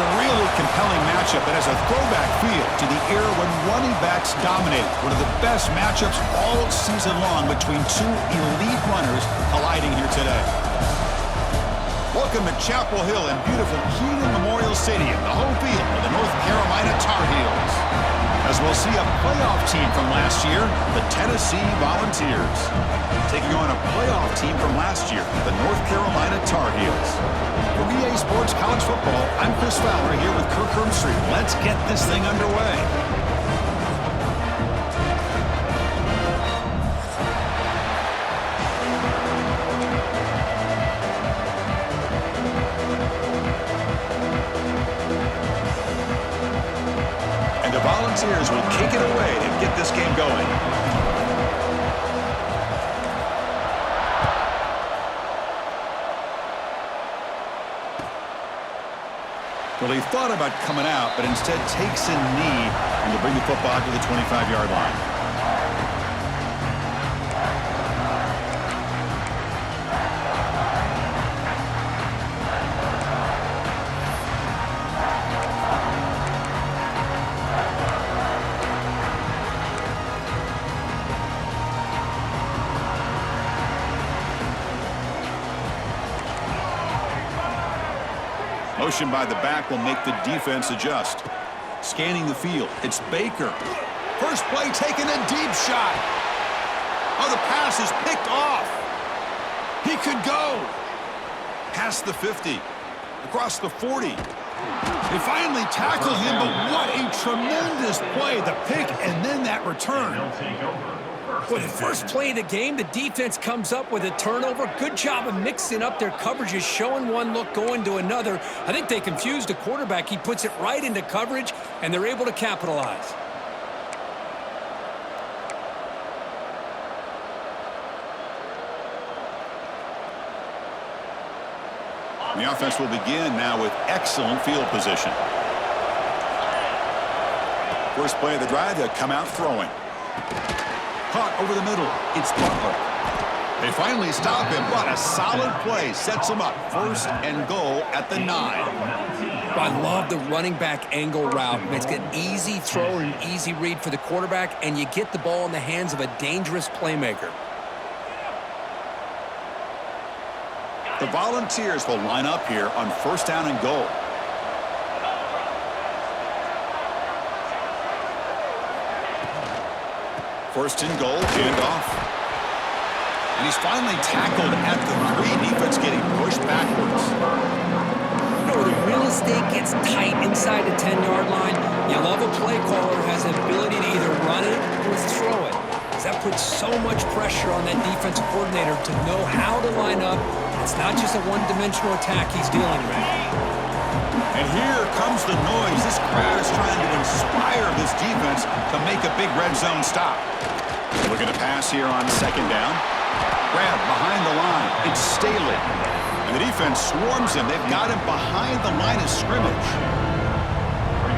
a really compelling matchup that has a throwback feel to the era when running backs dominated. One of the best matchups all season long between two elite runners colliding here today. Welcome to Chapel Hill in beautiful Kenan Memorial Stadium, the home field of the North Carolina Tar Heels. As we'll see a playoff team from last year, the Tennessee Volunteers, taking on a playoff team from last year, the North Carolina Tar Heels. For EA Sports College Football, I'm Chris Fowler here with Kirk Herbstreit. Let's get this thing underway. And the Volunteers will kick it away to get this game going. Well, he thought about coming out, but instead takes a knee and to bring the football to the 25-yard line. Motion by the back will make the defense adjust. Scanning the field, it's Baker. First play taking a deep shot. Oh, the pass is picked off. He could go. Past the 50. Across the 40. They finally tackle him, but what a tremendous play. The pick and then that return. Well, the first play of the game, the defense comes up with a turnover. Good job of mixing up their coverages, showing one look, going to another. I think they confused the quarterback. He puts it right into coverage, and they're able to capitalize. The offense will begin now with excellent field position. First play of the drive, they'll come out throwing. Caught over the middle. It's Butler. They finally stop him. What a solid play. Sets him up. First and goal at the 9. I love the running back angle route. Makes it an easy throw and an easy read for the quarterback, and you get the ball in the hands of a dangerous playmaker. The Volunteers will line up here on first down and goal. First and goal, handoff. And he's finally tackled at the 3. Defense getting pushed backwards. You know, the real estate gets tight inside the 10-yard line. You love a play caller who has the ability to either run it or throw it. Because that puts so much pressure on that defensive coordinator to know how to line up. It's not just a one-dimensional attack he's dealing with. And here comes the noise. This crowd is trying to inspire this defense to make a big red zone stop. Looking to pass here on second down. Grab behind the line. It's Staley. And the defense swarms him. They've got him behind the line of scrimmage.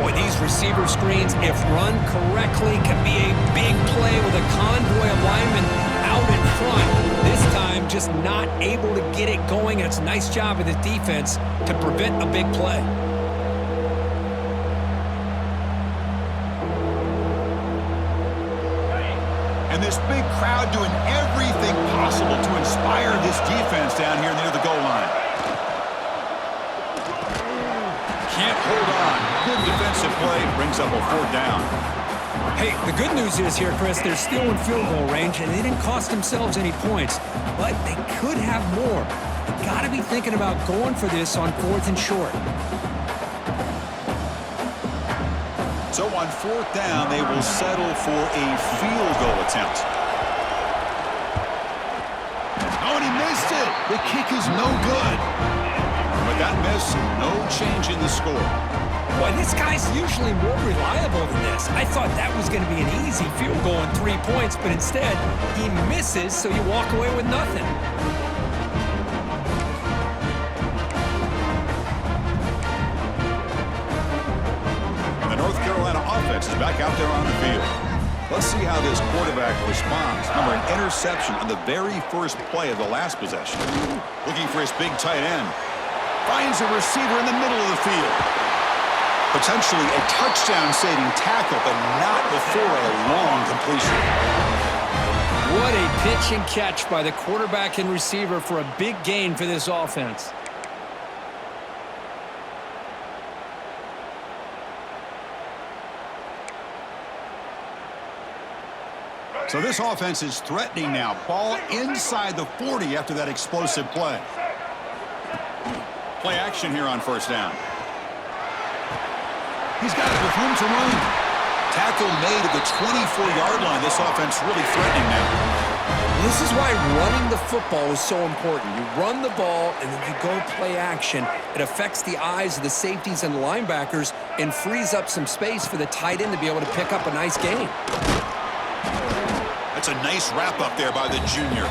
Boy, these receiver screens, if run correctly, can be a big play with a convoy of linemen out in front. This time, just not able to get it going. And it's a nice job of the defense to prevent a big play. And this big crowd doing everything possible to inspire this defense down here near the goal line. Can't hold on. Good defensive play. Brings up a 4th down. Hey, the good news is here, Chris, they're still in field goal range, and they didn't cost themselves any points. But they could have more. They've got to be thinking about going for this on 4th and short. So on 4th down, they will settle for a field goal attempt. Oh, and he missed it. The kick is no good. With that miss, no change in the score. Boy, this guy's usually more reliable than this. I thought that was going to be an easy field goal and 3 points, but instead, he misses, so you walk away with nothing. Offense is back out there on the field. Let's see how this quarterback responds. Remember, an interception on the very first play of the last possession. Looking for his big tight end. Finds a receiver in the middle of the field. Potentially a touchdown-saving tackle, but not before a long completion. What a pitch and catch by the quarterback and receiver for a big gain for this offense. So this offense is threatening now. Ball inside the 40 after that explosive play. Play action here on first down. He's got it with room to run. Tackle made at the 24-yard line. This offense really threatening now. This is why running the football is so important. You run the ball and then you go play action. It affects the eyes of the safeties and linebackers and frees up some space for the tight end to be able to pick up a nice gain. That's a nice wrap-up there by the junior.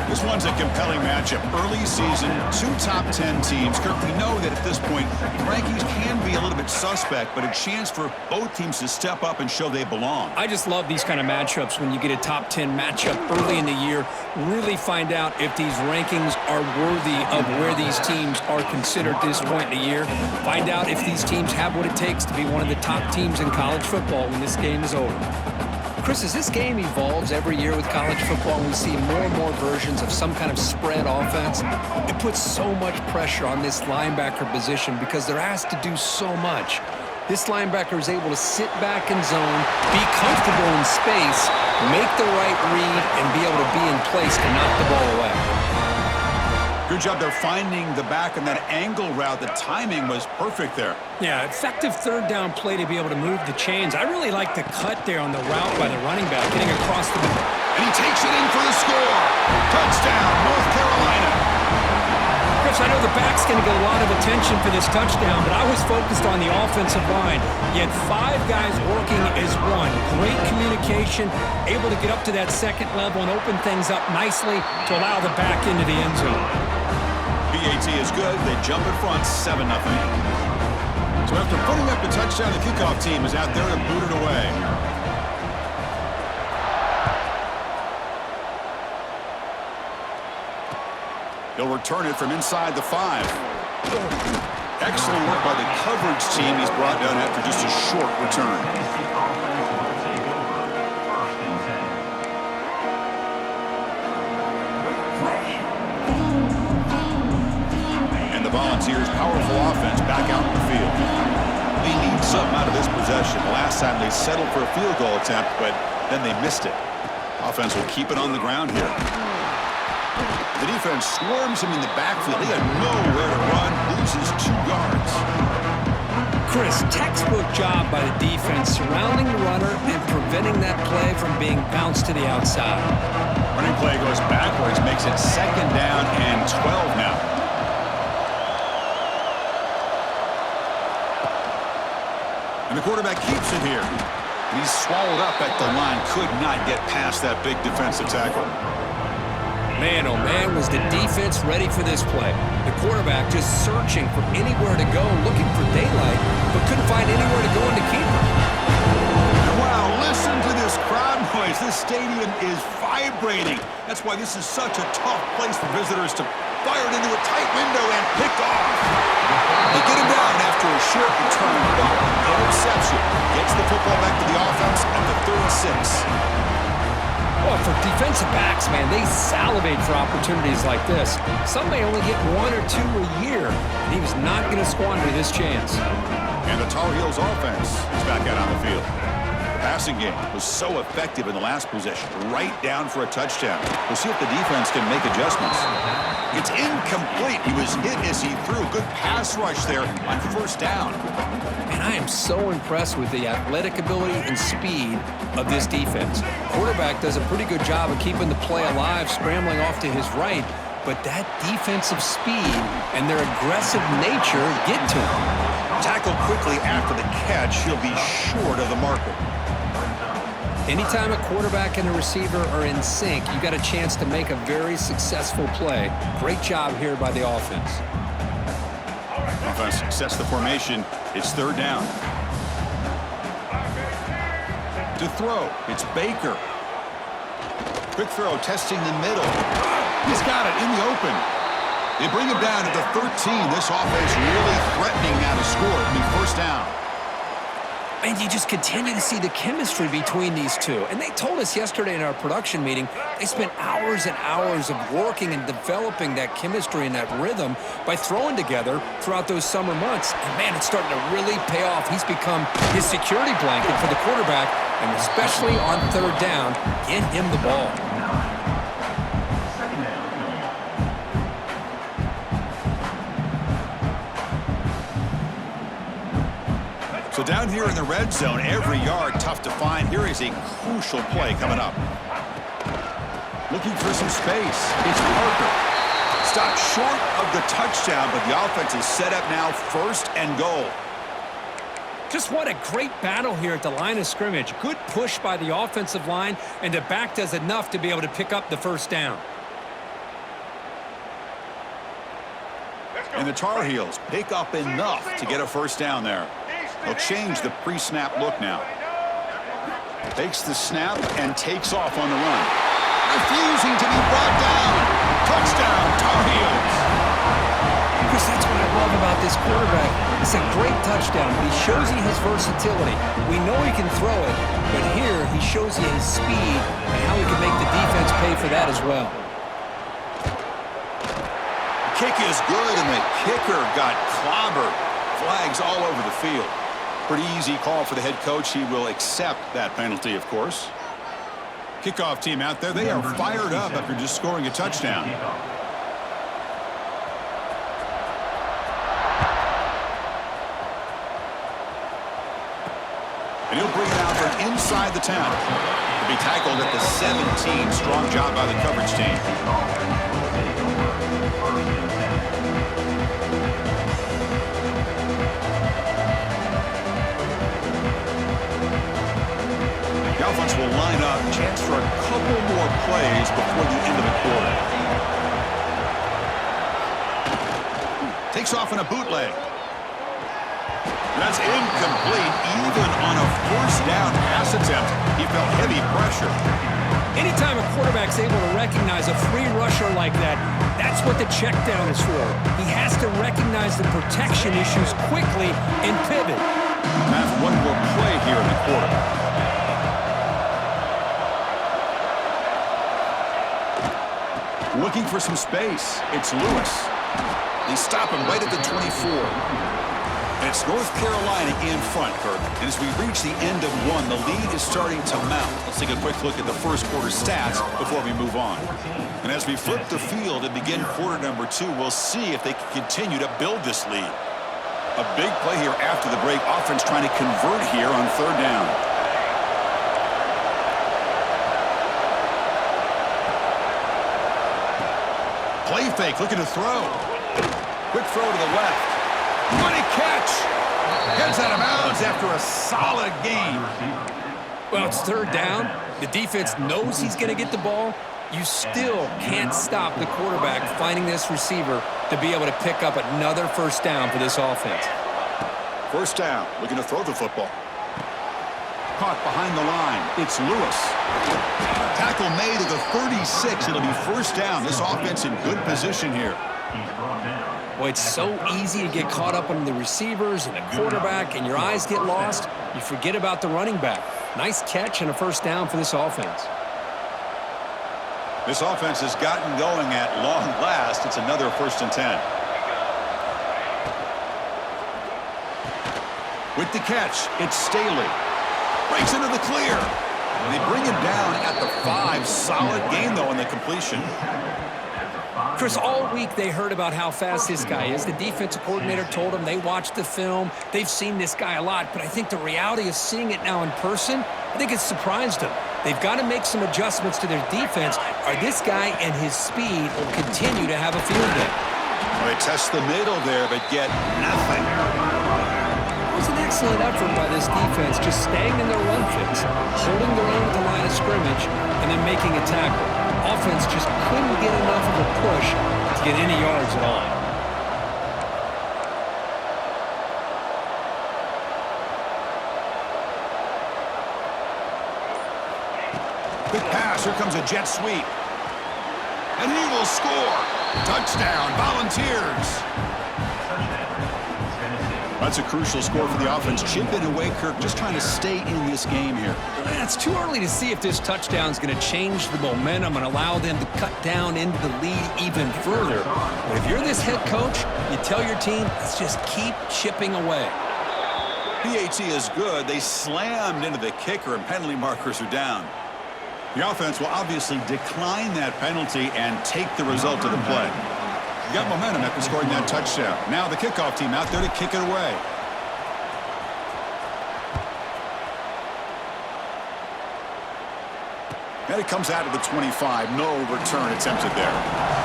This one's a compelling matchup. Early season, 2 top 10 teams. Kirk, we know that at this point, rankings can be a little bit suspect, but a chance for both teams to step up and show they belong. I just love these kind of matchups when you get a top 10 matchup early in the year. Really find out if these rankings are worthy of where these teams are considered at this point in the year. Find out if these teams have what it takes to be one of the top teams in college football when this game is over. Chris, as this game evolves every year with college football, we see more and more versions of some kind of spread offense. It puts so much pressure on this linebacker position because they're asked to do so much. This linebacker is able to sit back in zone, be comfortable in space, make the right read, and be able to be in place to knock the ball away. Good job there finding the back on that angle route. The timing was perfect there. Yeah, effective third down play to be able to move the chains. I really like the cut there on the route by the running back, getting across the middle. And he takes it in for the score. Touchdown, North Carolina. Chris, I know the back's going to get a lot of attention for this touchdown, but I was focused on the offensive line. You had 5 guys working as one. Great communication, able to get up to that second level and open things up nicely to allow the back into the end zone. BAT is good. They jump in front, 7-0. So after putting up the touchdown, the kickoff team is out there to boot it away. He'll return it from inside the 5. Excellent work by the coverage team. He's brought down after just a short return. The Volunteers' powerful offense back out in the field. They need something out of this possession. Last time they settled for a field goal attempt, but then they missed it. Offense will keep it on the ground here. The defense swarms him in the backfield. He had nowhere to run, loses 2 yards. Chris, textbook job by the defense surrounding the runner and preventing that play from being bounced to the outside. Running play goes backwards, makes it 2nd down and 12 now. And the quarterback keeps it here. He's swallowed up at the line. Could not get past that big defensive tackle. Man, oh man, was the defense ready for this play. The quarterback just searching for anywhere to go, looking for daylight, but couldn't find anywhere to go in the keeper. Wow, listen to this crowd noise. This stadium is vibrating. That's why this is such a tough place for visitors to fire it into a tight window and pick off. They get him down after a short return, but interception gets the football back to the offense at the 36. Well, for defensive backs, man, they salivate for opportunities like this. Some may only get 1 or 2 a year, and he was not going to squander this chance. And the Tar Heels offense is back out on the field. The passing game was so effective in the last possession, right down for a touchdown. We'll see if the defense can make adjustments. It's incomplete. He was hit as he threw. Good pass rush there on first down. And I am so impressed with the athletic ability and speed of this defense. Quarterback does a pretty good job of keeping the play alive, scrambling off to his right, but that defensive speed and their aggressive nature get to him. Tackled quickly after the catch, he'll be short of the marker. Anytime a quarterback and a receiver are in sync, you got a chance to make a very successful play. Great job here by the offense. Offense sets the formation. It's 3rd down. To throw, it's Baker. Quick throw, testing the middle. He's got it in the open. They bring him down at the 13. This offense really threatening now to score. It'll be first down. And you just continue to see the chemistry between these two. And they told us yesterday in our production meeting, they spent hours and hours of working and developing that chemistry and that rhythm by throwing together throughout those summer months. And, man, it's starting to really pay off. He's become his security blanket for the quarterback, and especially on third down, get him the ball. So down here in the red zone, every yard tough to find. Here is a crucial play coming up. Looking for some space. It's Parker. Stopped short of the touchdown, but the offense is set up now, 1st and goal. Just what a great battle here at the line of scrimmage. Good push by the offensive line, and the back does enough to be able to pick up the first down. And the Tar Heels pick up enough to get a first down there. They'll change the pre-snap look now. Takes the snap and takes off on the run. Refusing to be brought down. Touchdown, Tar Heels. Chris, that's what I love about this quarterback. It's a great touchdown, but he shows you his versatility. We know he can throw it, but here he shows you his speed and how he can make the defense pay for that as well. The kick is good, and the kicker got clobbered. Flags all over the field. Pretty easy call for the head coach. He will accept that penalty, of course. Kickoff team out there. They are fired up after just scoring a touchdown. And he'll bring it out from inside the 10. He'll be tackled at the 17. Strong job by the coverage team. The offense will line up. Chance for a couple more plays before the end of the quarter. Takes off in a bootleg. That's incomplete. Even on a 1st down pass attempt, he felt heavy pressure. Anytime a quarterback's able to recognize a free rusher like that, that's what the check down is for. He has to recognize the protection issues quickly and pivot. Have one more play here in the quarter. Looking for some space. It's Lewis. They stop him right at the 24. And it's North Carolina in front, Kirk. And as we reach the end of one, the lead is starting to mount. Let's take a quick look at the first quarter stats before we move on. And as we flip the field and begin quarter number 2, we'll see if they can continue to build this lead. A big play here after the break. Offense trying to convert here on 3rd down. Play fake, looking to throw. Quick throw to the left. Money catch. Heads out of bounds after a solid game. Well, it's 3rd down. The defense knows he's going to get the ball. You still can't stop the quarterback finding this receiver to be able to pick up another 1st down for this offense. 1st down, looking to throw the football. Caught behind the line. It's Lewis. Tackle made at the 36. It'll be 1st down. This offense in good position here. Boy, it's so easy to get caught up on the receivers and the quarterback, and your eyes get lost. You forget about the running back. Nice catch and a 1st down for this offense. This offense has gotten going at long last. It's another 1st and 10. With the catch, it's Staley. Breaks into the clear. And they bring him down at the 5. Solid game, though, in the completion. Chris, all week they heard about how fast this guy is. The defensive coordinator told them they watched the film. They've seen this guy a lot. But I think the reality of seeing it now in person, I think it's surprised them. They've got to make some adjustments to their defense, or this guy and his speed will continue to have a field day. Well, they test the middle there, but get nothing. It was an excellent effort by this defense, just staying in their run fits, holding their own at the line of scrimmage, and then making a tackle. Offense just couldn't get enough of a push to get any yards at all. Quick pass. Here comes a jet sweep. And he will score. Touchdown, Volunteers. That's a crucial score for the offense. Chipping away, Kirk, just trying to stay in this game here. It's too early to see if this touchdown is going to change the momentum and allow them to cut down into the lead even further. But if you're this head coach, you tell your team, let's just keep chipping away. PAT is good. They slammed into the kicker, and penalty markers are down. The offense will obviously decline that penalty and take the result of the play. You got momentum after scoring that touchdown. Now the kickoff team out there to kick it away. And it comes out of the 25. No return attempted there.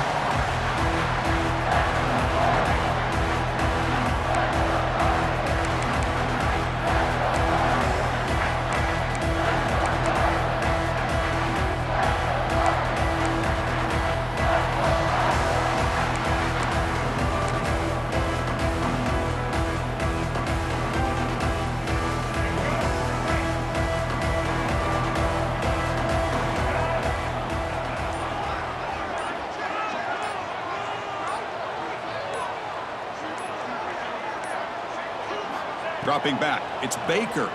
Dropping back, it's Baker.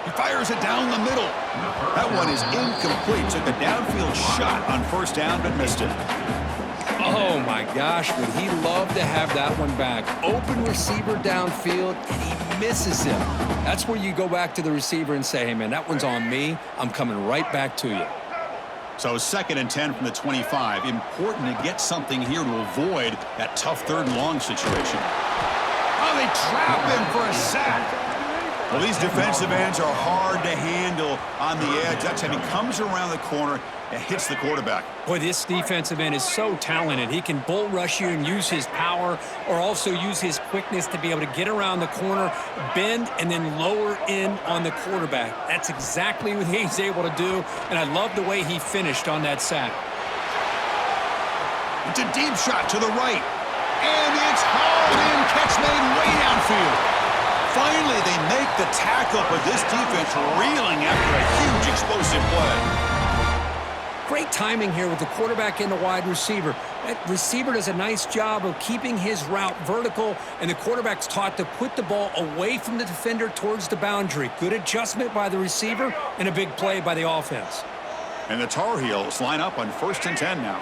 He fires it down the middle. That one is incomplete. Took a downfield shot on first down, but missed it. Oh, my gosh, would he love to have that one back. Open receiver downfield, and he misses him. That's where you go back to the receiver and say, hey, man, that one's on me. I'm coming right back to you. So 2nd and 10 from the 25. Important to get something here to avoid that tough 3rd and long situation. Oh, they trap him for a sack. Well, these defensive ends are hard to handle on the edge. That time he comes around the corner and hits the quarterback. Boy, this defensive end is so talented. He can bull rush you and use his power, or also use his quickness to be able to get around the corner, bend, and then lower in on the quarterback. That's exactly what he's able to do, and I love the way he finished on that sack. It's a deep shot to the right. And it's hauled in, catch made way downfield. Finally, they make the tackle, but this defense reeling after a huge explosive play. Great timing here with the quarterback and the wide receiver. That receiver does a nice job of keeping his route vertical, and the quarterback's taught to put the ball away from the defender towards the boundary. Good adjustment by the receiver and a big play by the offense. And the Tar Heels line up on 1st and 10 now.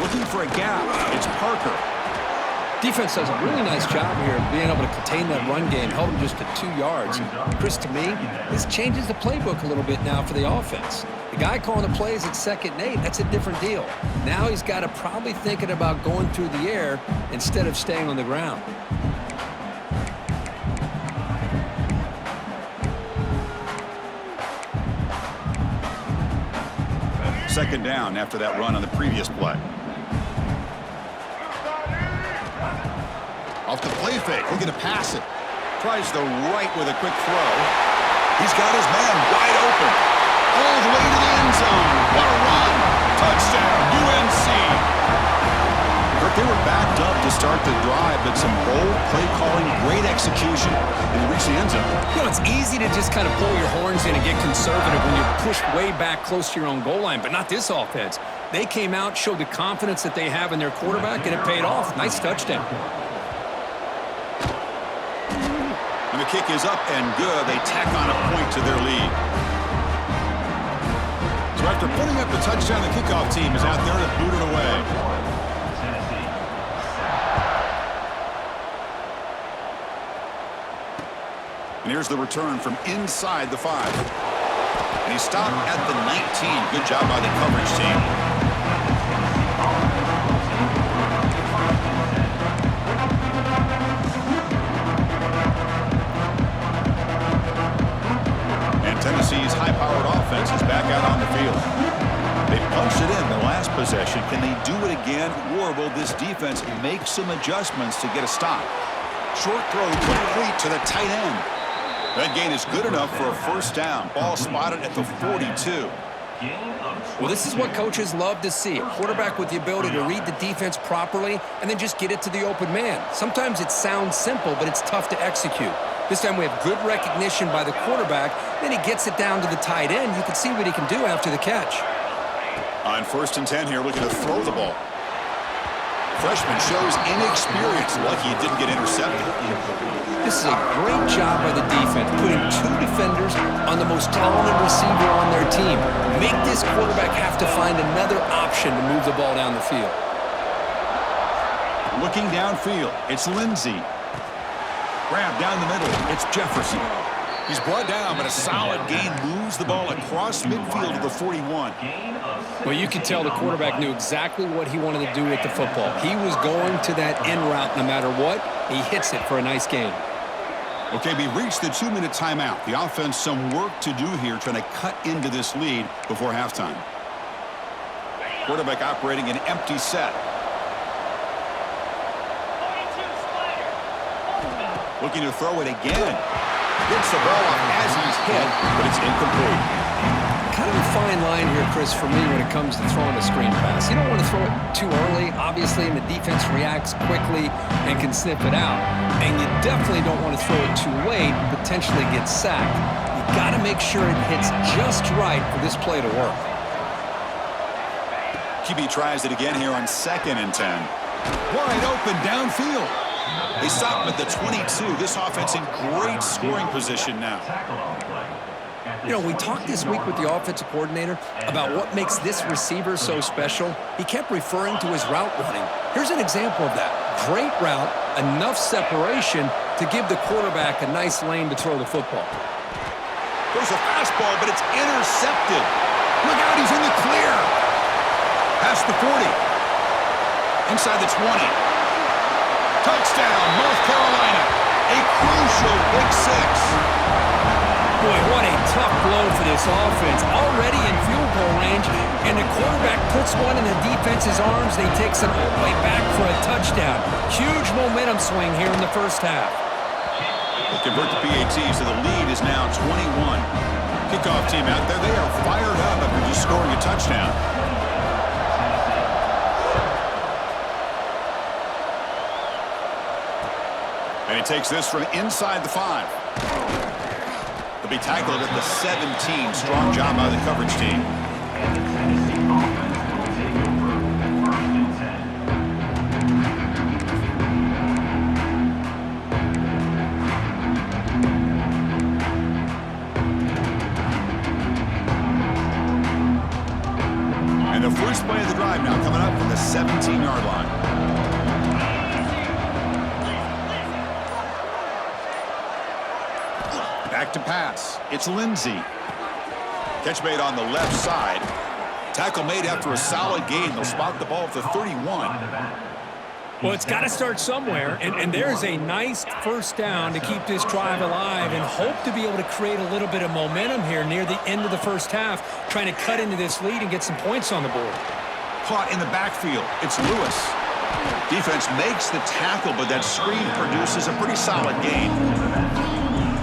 Looking for a gap. It's Parker. Defense does a really nice job here of being able to contain that run game, held him just to 2 yards. Chris, to me, this changes the playbook a little bit now for the offense. The guy calling the plays at 2nd and 8, that's a different deal. Now he's got to probably thinking about going through the air instead of staying on the ground. Second down after that run on the previous play. Off the play fake, looking to pass it. Tries the right with a quick throw. He's got his man wide open. All the way to the end zone. What a run. Touchdown, UNC. They were backed up to start the drive, but some bold play calling, great execution, and they reached the end zone. You know, it's easy to just kind of pull your horns in and get conservative when you're pushed way back close to your own goal line, but not this offense. They came out, showed the confidence that they have in their quarterback, and it paid off. Nice touchdown. And the kick is up and good. They tack on a point to their lead. So after putting up the touchdown, the kickoff team is out there to boot it away. And here's the return from inside the 5. And he stopped at the 19. Good job by the coverage team. And Tennessee's high-powered offense is back out on the field. They punched it in the last possession. Can they do it again, or will this defense make some adjustments to get a stop? Short throw complete to the tight end. That gain is good enough for a first down. Ball spotted at the 42. Well, this is what coaches love to see. A quarterback with the ability to read the defense properly and then just get it to the open man. Sometimes it sounds simple, but it's tough to execute. This time we have good recognition by the quarterback. Then he gets it down to the tight end. You can see what he can do after the catch. On 1st and 10 here, looking to throw the ball. Freshman shows inexperience. Lucky it didn't get intercepted. This is a great job by the defense, putting two defenders on the most talented receiver on their team. Make this quarterback have to find another option to move the ball down the field. Looking downfield, it's Lindsey. Grab down the middle, it's Jefferson. He's brought down, but a solid gain moves the ball across midfield to the 41. Well, you could tell the quarterback knew exactly what he wanted to do with the football. He was going to that end route no matter what. He hits it for a nice gain. Okay, we reached the 2-minute timeout. The offense some work to do here, trying to cut into this lead before halftime. Quarterback operating an empty set. Looking to throw it again. Gets the ball off as he's hit, but it's incomplete. Kind of a fine line here, Chris, for me when it comes to throwing a screen pass. You don't want to throw it too early, obviously, and the defense reacts quickly and can sniff it out. And you definitely don't want to throw it too late, potentially get sacked. You got to make sure it hits just right for this play to work. QB tries it again here on 2nd and 10. Wide open downfield. They stop him at the 22. This offense in great scoring position now. You know, we talked this week with the offensive coordinator about what makes this receiver so special. He kept referring to his route running. Here's an example of that. Great route, enough separation to give the quarterback a nice lane to throw the football. There's a fastball, but it's intercepted. Look out, he's in the clear. Past the 40. Inside the 20. Touchdown, North Carolina. A crucial pick six. Boy, what a tough blow for this offense. Already in field goal range, and the quarterback puts one in the defense's arms. They takes it all the way back for a touchdown. Huge momentum swing here in the first half. They convert the PAT, so the lead is now 21. Kickoff team out there. They are fired up after just scoring a touchdown. And he takes this from inside the 5. He'll be tackled at the 17. Strong job by the coverage team. And the first play of the drive now coming up from the 17-yard line. Back to pass. It's Lindsey. Catch made on the left side. Tackle made after a solid gain. They'll spot the ball at the 31. Well, it's got to start somewhere, and there's a nice first down to keep this drive alive and hope to be able to create a little bit of momentum here near the end of the first half, trying to cut into this lead and get some points on the board. Caught in the backfield. It's Lewis. Defense makes the tackle, but that screen produces a pretty solid gain.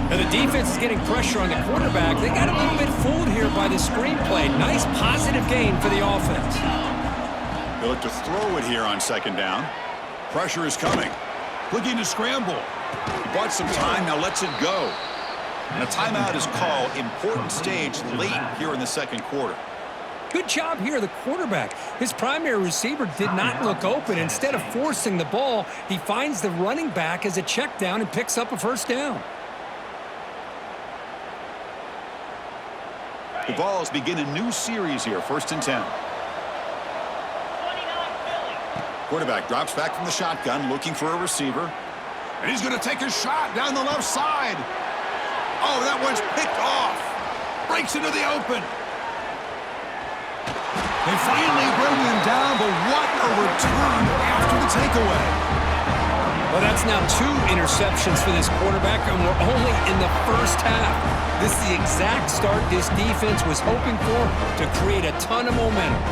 Now, the defense is getting pressure on the quarterback. They got a little bit fooled here by the screenplay. Nice positive gain for the offense. They look to throw it here on 2nd down. Pressure is coming. Looking to scramble. He bought some time, now lets it go. And a timeout is called. Important stage late here in the 2nd quarter. Good job here, the quarterback. His primary receiver did not look open. Instead of forcing the ball, he finds the running back as a check down and picks up a first down. The Vols begin a new series here, 1st and 10. Quarterback drops back from the shotgun, looking for a receiver. And he's going to take a shot down the left side. Oh, that one's picked off. Breaks into the open. They finally bring him down, but what a return after the takeaway. Well, that's now 2 interceptions for this quarterback, and we're only in the first half. This is the exact start this defense was hoping for to create a ton of momentum.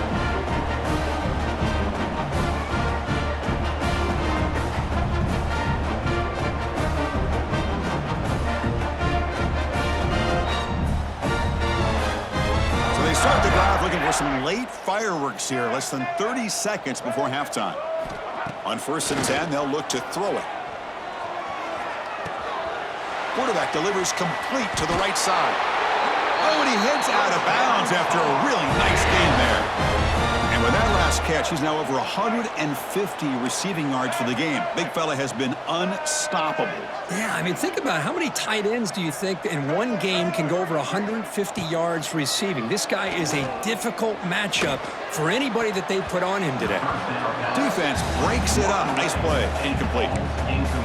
So they start the drive looking for some late fireworks here, less than 30 seconds before halftime. On 1st and 10, they'll look to throw it. Quarterback delivers complete to the right side. Oh, and he heads out of bounds after a really nice game there. And with that last last catch, he's now over 150 receiving yards for the game. Big fella has been unstoppable. Yeah, I mean, think about it. How many tight ends do you think in one game can go over 150 yards receiving? This guy is a difficult matchup for anybody that they put on him today. Defense breaks it up. Nice play. Incomplete.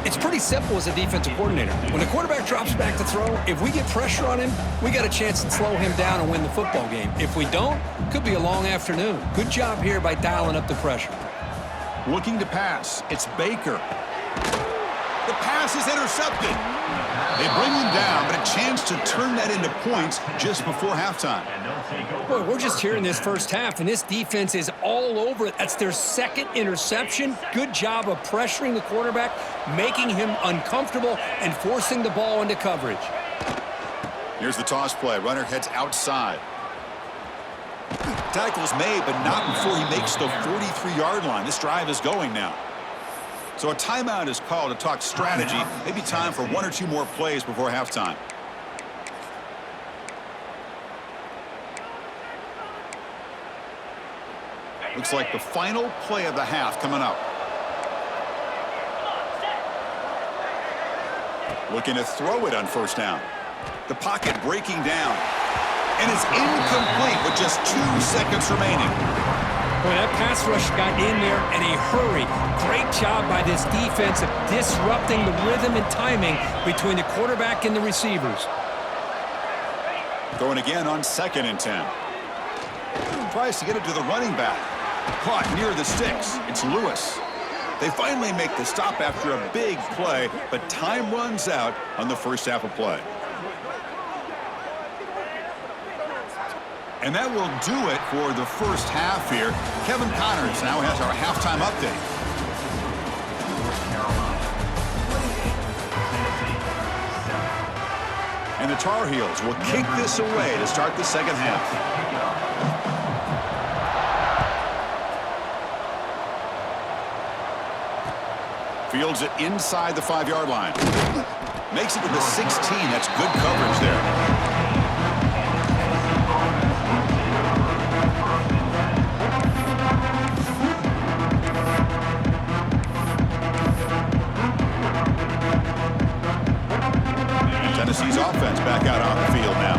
It's pretty simple as a defensive coordinator. When the quarterback drops back to throw, if we get pressure on him, we got a chance to slow him down and win the football game. If we don't, could be a long afternoon. Good job here by dialing up the pressure. Looking to pass. It's Baker. The pass is intercepted. They bring him down, but a chance to turn that into points just before halftime. Boy, we're just here in this first half, and this defense is all over it. That's their second interception. Good job of pressuring the quarterback, making him uncomfortable, and forcing the ball into coverage. Here's the toss play. Runner heads outside. Tackle's made, but not before he makes the 43-yard line. This drive is going now. So a timeout is called to talk strategy. Maybe time for one or two more plays before halftime. Looks like the final play of the half coming up. Looking to throw it on first down. The pocket breaking down. And it's incomplete with just 2 seconds remaining. Boy, that pass rush got in there in a hurry. Great job by this defense of disrupting the rhythm and timing between the quarterback and the receivers. Going again on 2nd and 10. Tries to get it to the running back. Caught near the sticks. It's Lewis. They finally make the stop after a big play, but time runs out on the first half of play. And that will do it for the first half here. Kevin Connors now has our halftime update. And the Tar Heels will kick this away to start the second half. Fields it inside the 5-yard line. Makes it to the 16. That's good coverage there. Tennessee's offense back out on the field now.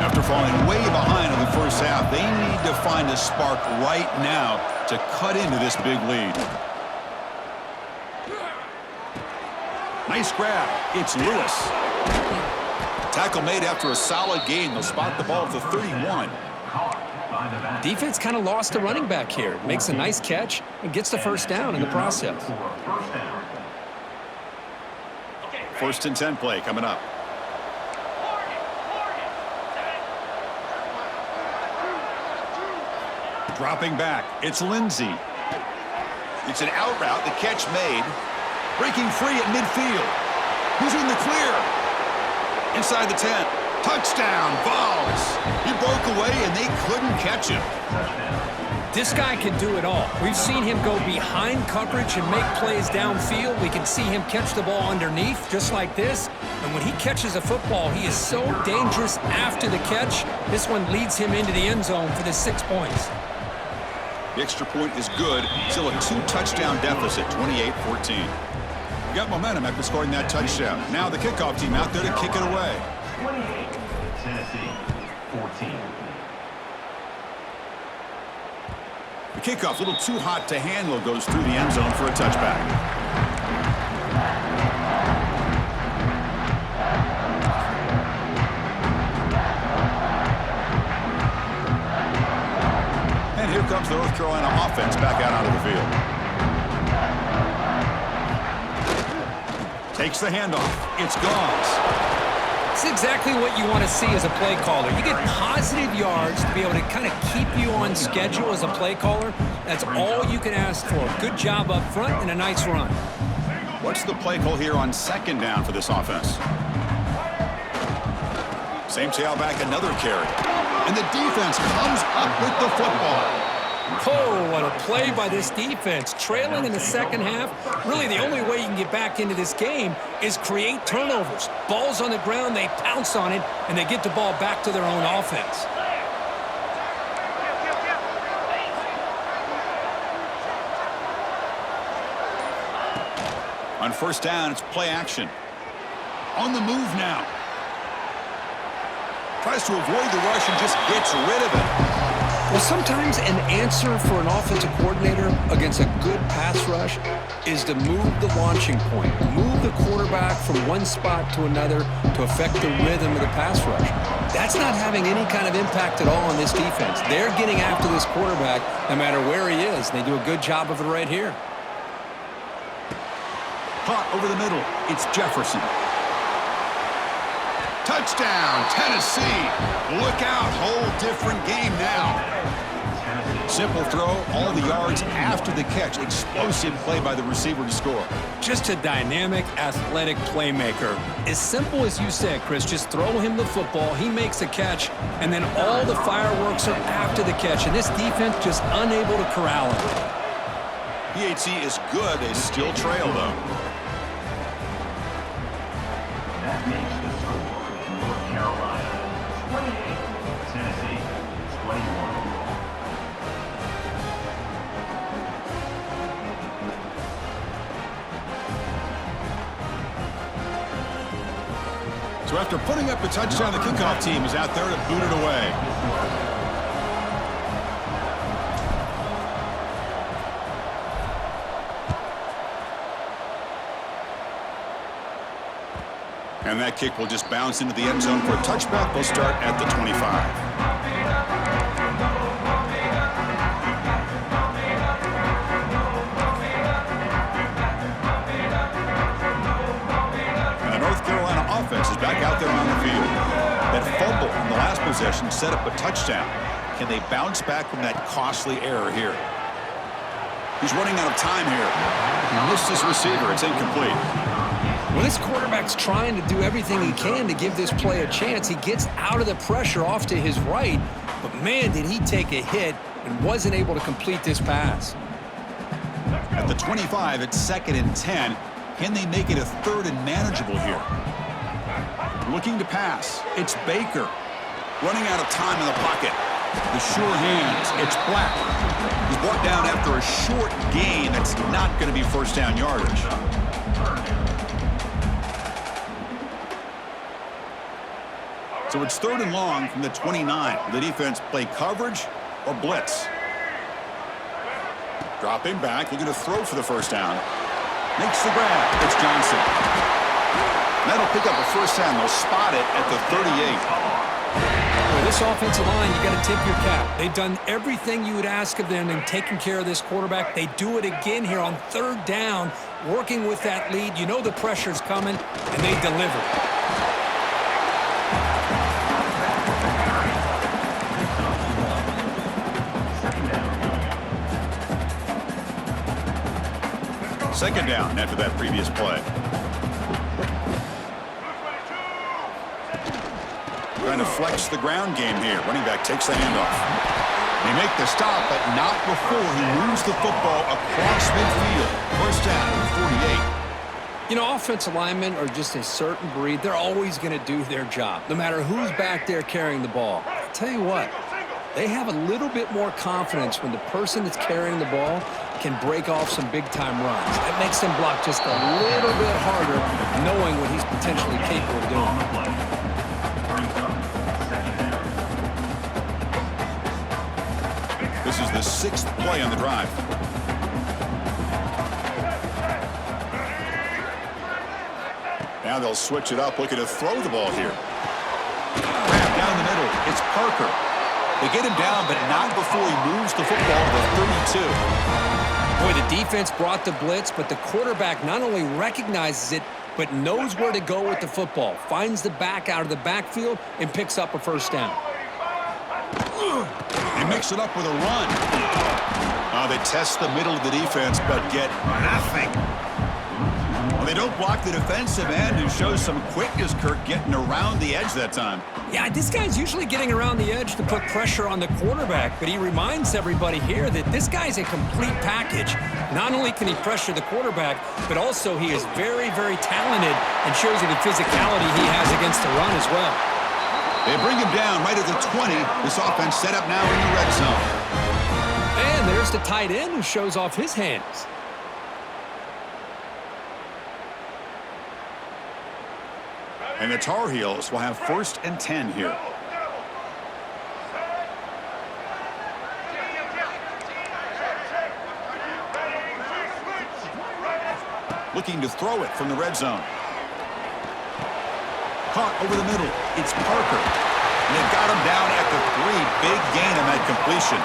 After falling way behind in the first half, they need to find a spark right now to cut into this big lead. Nice grab. It's Lewis. Tackle made after a solid gain. They'll spot the ball at the 31. Defense kind of lost the running back here. Makes a nice catch and gets the first down in the process. 1st and 10 play coming up. Dropping back. It's Lindsey. It's an out route. The catch made. Breaking free at midfield. Who's in the clear? Inside the 10. Touchdown. Vols. He broke away and they couldn't catch him. This guy can do it all. We've seen him go behind coverage and make plays downfield. We can see him catch the ball underneath just like this. And when he catches a football, he is so dangerous after the catch. This one leads him into the end zone for the 6 points. The extra point is good. Still a 2-touchdown deficit, 28-14. Got momentum after scoring that touchdown. Now the kickoff team out there to kick it away. 28, Tennessee, 14. The kickoff, a little too hot to handle, goes through the end zone for a touchback. And here comes the North Carolina offense back out onto the field. Takes the handoff. It's Gauze. It's exactly what you want to see as a play caller. You get positive yards to be able to kind of keep you on schedule as a play caller. That's all you can ask for. Good job up front and a nice run. What's the play call here on 2nd down for this offense? Same tailback, another carry. And the defense comes up with the football. Oh, what a play by this defense. Trailing in the second half. Really, the only way you can get back into this game is create turnovers. Ball's on the ground, they pounce on it, and they get the ball back to their own offense. On first down, it's play action. On the move now. Tries to avoid the rush and just gets rid of it. Well, sometimes an answer for an offensive coordinator against a good pass rush is to move the launching point, move the quarterback from one spot to another to affect the rhythm of the pass rush. That's not having any kind of impact at all on this defense. They're getting after this quarterback no matter where he is, and they do a good job of it right here. Caught over the middle. It's Jefferson. Touchdown, Tennessee. Look out, whole different game now. Simple throw, all the yards after the catch. Explosive play by the receiver to score. Just a dynamic, athletic playmaker. As simple as you said, Chris, just throw him the football, he makes a catch, and then all the fireworks are after the catch, and this defense just unable to corral him. PHC is good. They still trail, though. That makes the score. North Carolina 28, Tennessee 21. So after putting up a touchdown, the kickoff team is out there to boot it away. And that kick will just bounce into the end zone for a touchback. They'll start at the 25. Offense is back out there on the field. That fumble in the last possession set up a touchdown. Can they bounce back from that costly error here? He's running out of time here. He missed his receiver. It's incomplete. Well, this quarterback's trying to do everything he can to give this play a chance. He gets out of the pressure off to his right, but man, did he take a hit and wasn't able to complete this pass. At the 25, it's 2nd and 10. Can they make it a 3rd and manageable here? Looking to pass. It's Baker. Running out of time in the pocket. The sure hands. It's Black. He's brought down after a short gain. That's not going to be first down yardage. So it's 3rd and long from the 29. The defense play coverage or blitz. Dropping back. Looking to throw for the first down. Makes the grab. It's Johnson. That'll pick up a first down. They'll spot it at the 38. Well, this offensive line, you got to tip your cap. They've done everything you would ask of them in taking care of this quarterback. They do it again here on 3rd down, working with that lead. You know the pressure's coming, and they deliver. Second down after that previous play. Trying to flex the ground game here. Running back takes the handoff. They make the stop, but not before he moves the football across midfield. First down at 48. You know, offensive linemen are just a certain breed. They're always going to do their job, no matter who's back there carrying the ball. I'll tell you what, they have a little bit more confidence when the person that's carrying the ball can break off some big-time runs. That makes them block just a little bit harder, knowing what he's potentially capable of doing. This is the 6th play on the drive. Now they'll switch it up, looking to throw the ball here. Grab down the middle. It's Parker. They get him down, but not before he moves the football to the 32. Boy, the defense brought the blitz, but the quarterback not only recognizes it, but knows where to go with the football. Finds the back out of the backfield and picks up a first down. They mix it up with a run. They test the middle of the defense, but get nothing. Well, they don't block the defensive end, who shows some quickness, Kirk, getting around the edge that time. Yeah, this guy's usually getting around the edge to put pressure on the quarterback, but he reminds everybody here that this guy's a complete package. Not only can he pressure the quarterback, but also he is very, very talented and shows you the physicality he has against the run as well. They bring him down right at the 20. This offense set up now in the red zone. And there's the tight end who shows off his hands. And the Tar Heels will have 1st and 10 here. Looking to throw it from the red zone. Caught over the middle. It's Parker. And they've got him down at the 3. Big gain on that completion.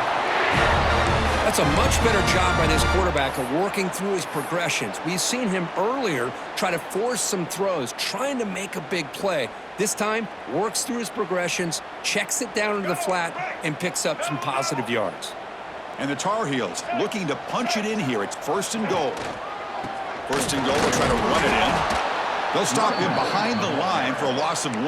That's a much better job by this quarterback of working through his progressions. We've seen him earlier try to force some throws, trying to make a big play. This time, works through his progressions, checks it down into the flat, and picks up some positive yards. And the Tar Heels looking to punch it in here. It's 1st and goal. 1st and goal, they'll try to run it in. They'll stop him behind the line for a loss of 1.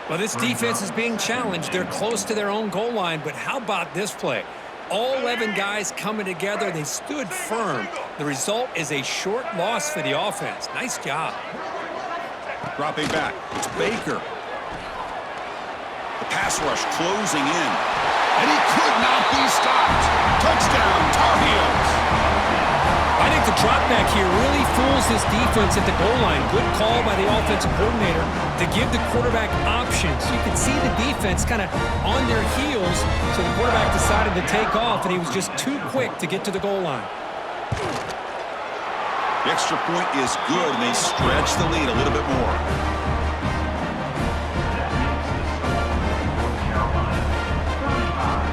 Well, this defense is being challenged. They're close to their own goal line, but how about this play? All 11 guys coming together. They stood firm. The result is a short loss for the offense. Nice job. Dropping back. It's Baker. The pass rush closing in. And he could not be stopped. Touchdown, Tar Heels. I think the drop back here really fools this defense at the goal line. Good call by the offensive coordinator to give the quarterback options. You can see the defense kind of on their heels, so the quarterback decided to take off, and he was just too quick to get to the goal line. The extra point is good, and they stretch the lead a little bit more.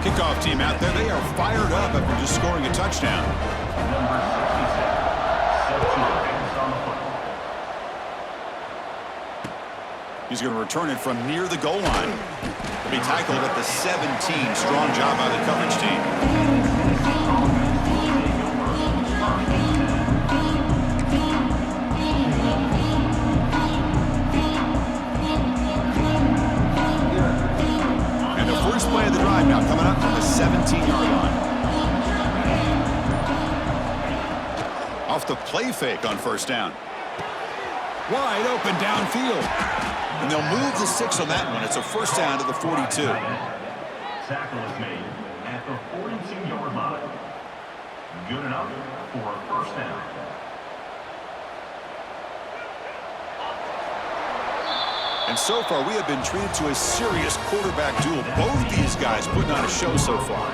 Kickoff team out there. They are fired up after just scoring a touchdown. He's going to return it from near the goal line. He'll be tackled at the 17. Strong job by the coverage team. And the first play of the drive now coming up from the 17-yard line. Off the play fake on 1st down. Wide open downfield. And they'll move the 6 on that one. It's a 1st down to the 42. Tackle is made at the 42-yard line. Good enough for a 1st down. And so far, we have been treated to a serious quarterback duel. Both these guys putting on a show so far.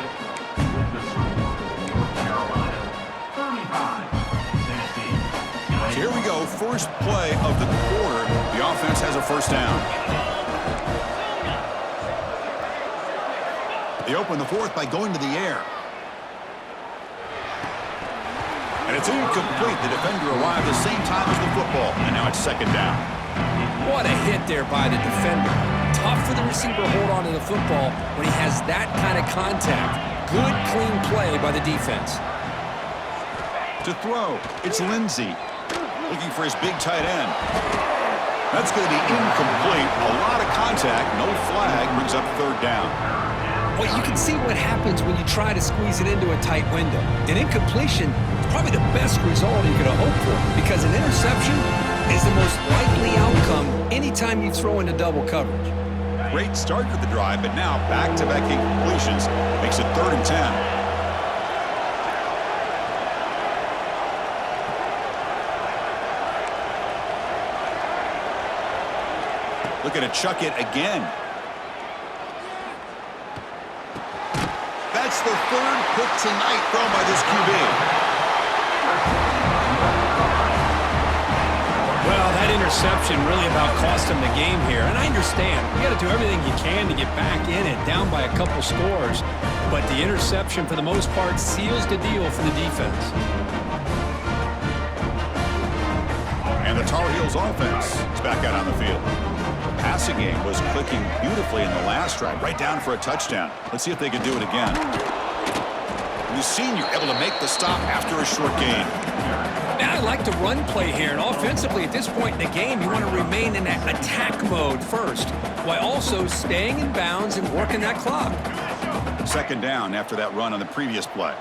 With the score, North Carolina 35, Tennessee. Here we go, first play of the quarter. The offense has a 1st down. They open the 4th by going to the air. And it's incomplete. The defender arrived the same time as the football. And now it's 2nd down. What a hit there by the defender. Tough for the receiver to hold on to the football when he has that kind of contact. Good, clean play by the defense. To throw, it's Lindsey. Looking for his big tight end. That's going to be incomplete. A lot of contact. No flag. Brings up 3rd down. Well, you can see what happens when you try to squeeze it into a tight window. An incompletion is probably the best result you could have hoped for, because an interception is the most likely outcome anytime you throw into double coverage. Great start for the drive, but now back-to-back incompletions makes it 3rd and 10. Looking to chuck it again. That's the 3rd pick tonight thrown by this QB. Well, that interception really about cost him the game here. And I understand. You got to do everything you can to get back in it, down by a couple scores. But the interception, for the most part, seals the deal for the defense. And the Tar Heels offense is back out on the field. The passing game was clicking beautifully in the last drive, right down for a touchdown. Let's see if they can do it again. The senior able to make the stop after a short gain. Now, I like the run play here, and offensively at this point in the game, you want to remain in that attack mode first, while also staying in bounds and working that clock. 2nd down after that run on the previous play.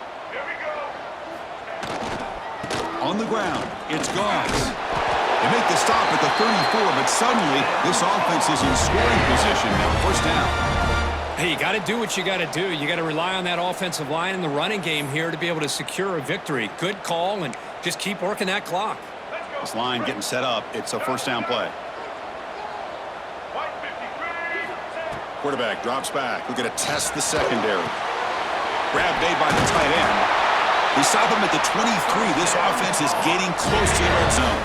On the ground, it's Goss. They make the stop at the 34, but suddenly this offense is in scoring position now. 1st down. Hey, you got to do what you got to do. You got to rely on that offensive line in the running game here to be able to secure a victory. Good call, and just keep working that clock. This line getting set up. It's a 1st down play. Quarterback drops back. We're going to test the secondary. Grab made by the tight end. We stop him at the 23. This offense is getting close to the red zone.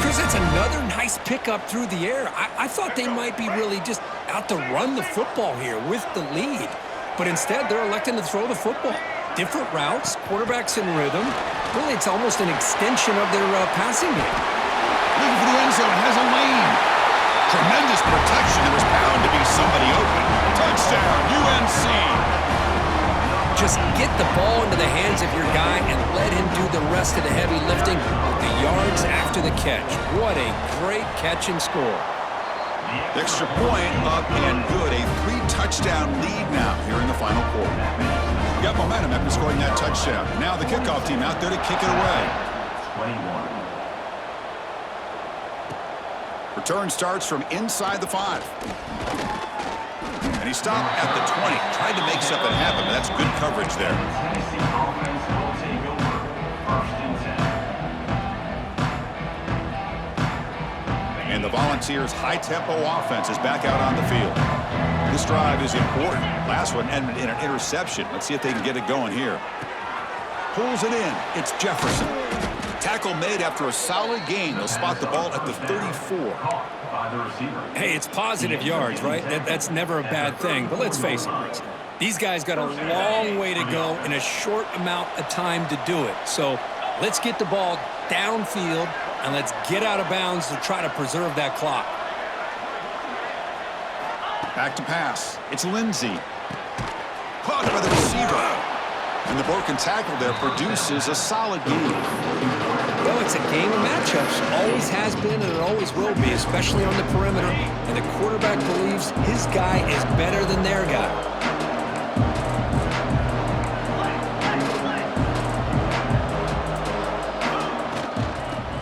Chris, that's another nice pickup through the air. I thought they might be really just out to run the football here with the lead. But instead, they're electing to throw the football. Different routes, quarterbacks in rhythm. Really, it's almost an extension of their passing game. Looking for the end zone, has a lane. Tremendous protection. There was bound to be somebody open. Touchdown, UNC. Just get the ball into the hands of your guy and let him do the rest of the heavy lifting with the yards after the catch. What a great catch and score. Extra point up and good. A 3-touchdown lead now here in the final quarter. We got momentum after scoring that touchdown. Now the kickoff team out there to kick it away. 21. Return starts from inside the 5. And he stopped at the 20. Tried to make something happen, but that's good coverage there. Tennessee offense will take over. First and 10. And the Volunteers' high-tempo offense is back out on the field. This drive is important. Last one ended in an interception. Let's see if they can get it going here. Pulls it in. It's Jefferson. Tackle made after a solid gain. They'll spot the ball at the 34. By the receiver. Hey, it's positive yards, right? That's never a bad thing. But let's face it, Chris. These guys got a long way to go in a short amount of time to do it. So let's get the ball downfield, and let's get out of bounds to try to preserve that clock. Back to pass. It's Lindsey. Caught by the receiver. And the broken tackle there produces a solid gain. Well, it's a game of matchups. Always has been and it always will be, especially on the perimeter. And the quarterback believes his guy is better than their guy.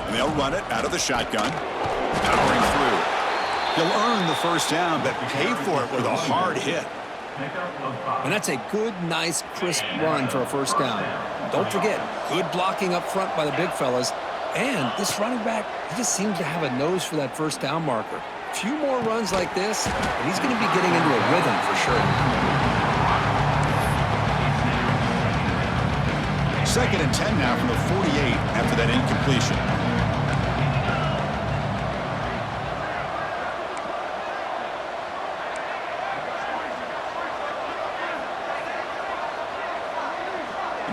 And they'll run it out of the shotgun. Powering through. He'll earn the first down, but pay for it with a hard hit. And that's a good, nice, crisp run for a first down. Don't forget, good blocking up front by the big fellas. And this running back, he just seems to have a nose for that first down marker. A few more runs like this, and he's going to be getting into a rhythm for sure. Second and 10 now from the 48 after that incompletion.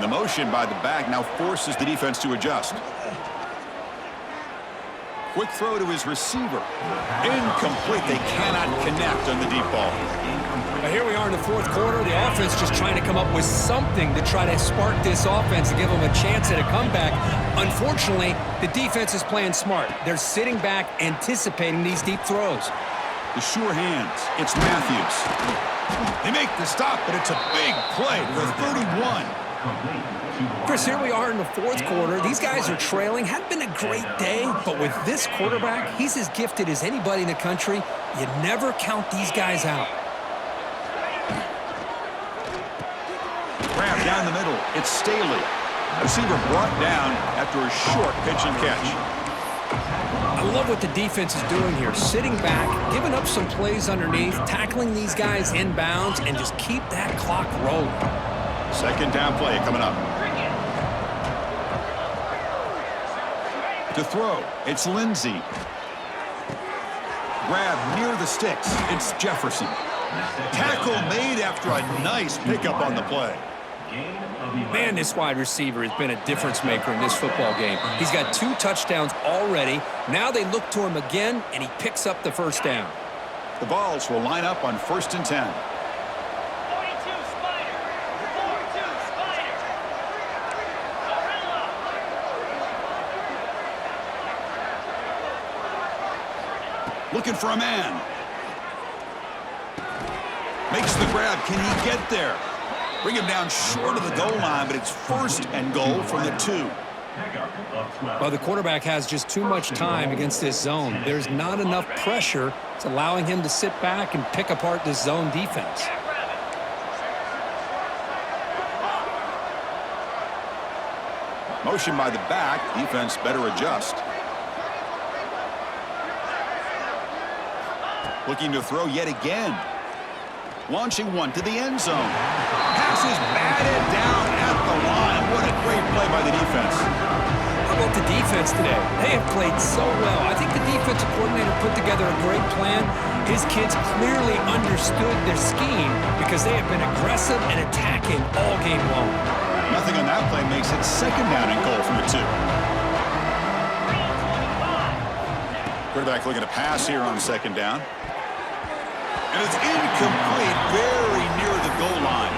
The motion by the back now forces the defense to adjust. Quick throw to his receiver. Incomplete. They cannot connect on the deep ball. Now here we are in the fourth quarter. The offense just trying to come up with something to try to spark this offense and give them a chance at a comeback. Unfortunately, the defense is playing smart. They're sitting back, anticipating these deep throws. The sure hands. It's Matthews. They make the stop, but it's a big play for 31. Chris, here we are in the fourth quarter. These guys are trailing. Hadn't been a great day, but with this quarterback, he's as gifted as anybody in the country. You never count these guys out. Grab down the middle. It's Staley. Receiver brought down after a short pitch and catch. I love what the defense is doing here. Sitting back, giving up some plays underneath, tackling these guys inbounds, and just keep that clock rolling. Second down play coming up. To throw, it's Lindsey. Grab near the sticks, it's Jefferson. Tackle made after a nice pickup on the play. Man, this wide receiver has been a difference maker in this football game. He's got 2 touchdowns already. Now they look to him again, and he picks up the first down. The Vols will line up on 1st and 10. Looking for a man. Makes the grab. Can he get there? Bring him down short of the goal line, but it's 1st and goal from the 2. Well, the quarterback has just too much time against this zone. There's not enough pressure. It's allowing him to sit back and pick apart this zone defense. Motion by the back. Defense better adjust. Looking to throw yet again. Launching one to the end zone. Pass is batted down at the line. What a great play by the defense. How about the defense today? They have played so well. I think the defensive coordinator put together a great plan. His kids clearly understood their scheme because they have been aggressive and attacking all game long. Nothing on that play makes it second down and goal from the 2. Quarterback looking to pass here on second down. And it's incomplete, very near the goal line.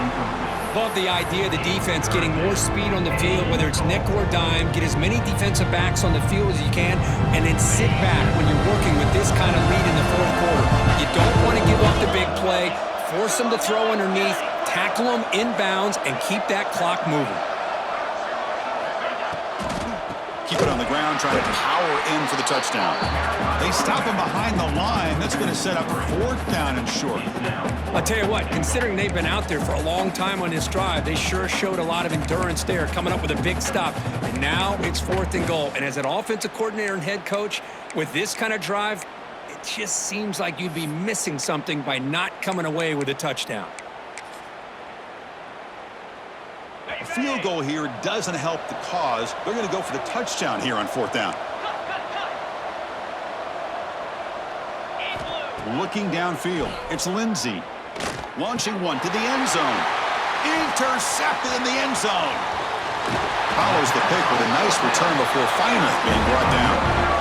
Love the idea of the defense getting more speed on the field, whether it's nickel or dime, get as many defensive backs on the field as you can, and then sit back when you're working with this kind of lead in the fourth quarter. You don't want to give up the big play, force them to throw underneath, tackle them inbounds, and keep that clock moving. Keep it on the ground, trying to power in for the touchdown. They stop him behind the line. That's going to set up fourth down and short. I'll tell you what, considering they've been out there for a long time on this drive, they sure showed a lot of endurance there, coming up with a big stop. And now it's fourth and goal. And as an offensive coordinator and head coach, with this kind of drive, it just seems like you'd be missing something by not coming away with a touchdown. A field goal here doesn't help the cause. They're going to go for the touchdown here on fourth down. Looking downfield, it's Lindsey. Launching one to the end zone. Intercepted in the end zone. Follows the pick with a nice return before finally being brought down.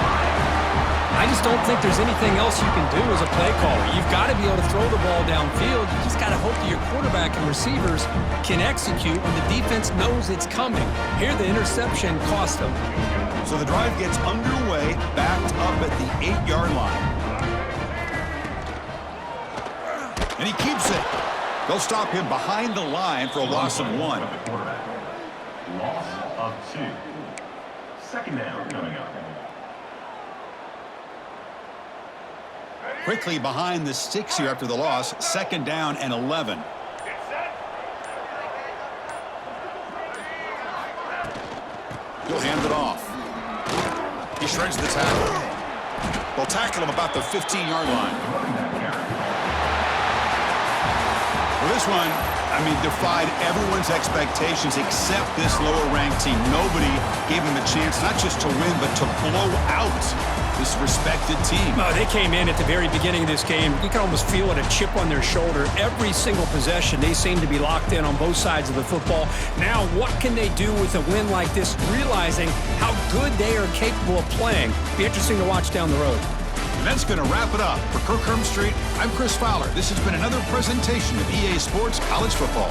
I just don't think there's anything else you can do as a play caller. You've got to be able to throw the ball downfield. You just got to hope that your quarterback and receivers can execute when the defense knows it's coming. Here, the interception cost them. So the drive gets underway, backed up at the 8-yard line. And he keeps it. They'll stop him behind the line for a loss of 1. Loss of 2. Second down coming up. Quickly behind the 6 here after the loss. Second down and 11. He'll hand it off. He shreds the tackle. They'll tackle him about the 15-yard line. Well, this one, defied everyone's expectations except this lower-ranked team. Nobody gave them a chance not just to win, but to blow out this respected team. They came in at the very beginning of this game. You can almost feel it, a chip on their shoulder. Every single possession, they seem to be locked in on both sides of the football. Now, what can they do with a win like this, realizing how good they are capable of playing? Be interesting to watch down the road. And that's going to wrap it up. For Kirk Street, I'm Chris Fowler. This has been another presentation of EA Sports College Football.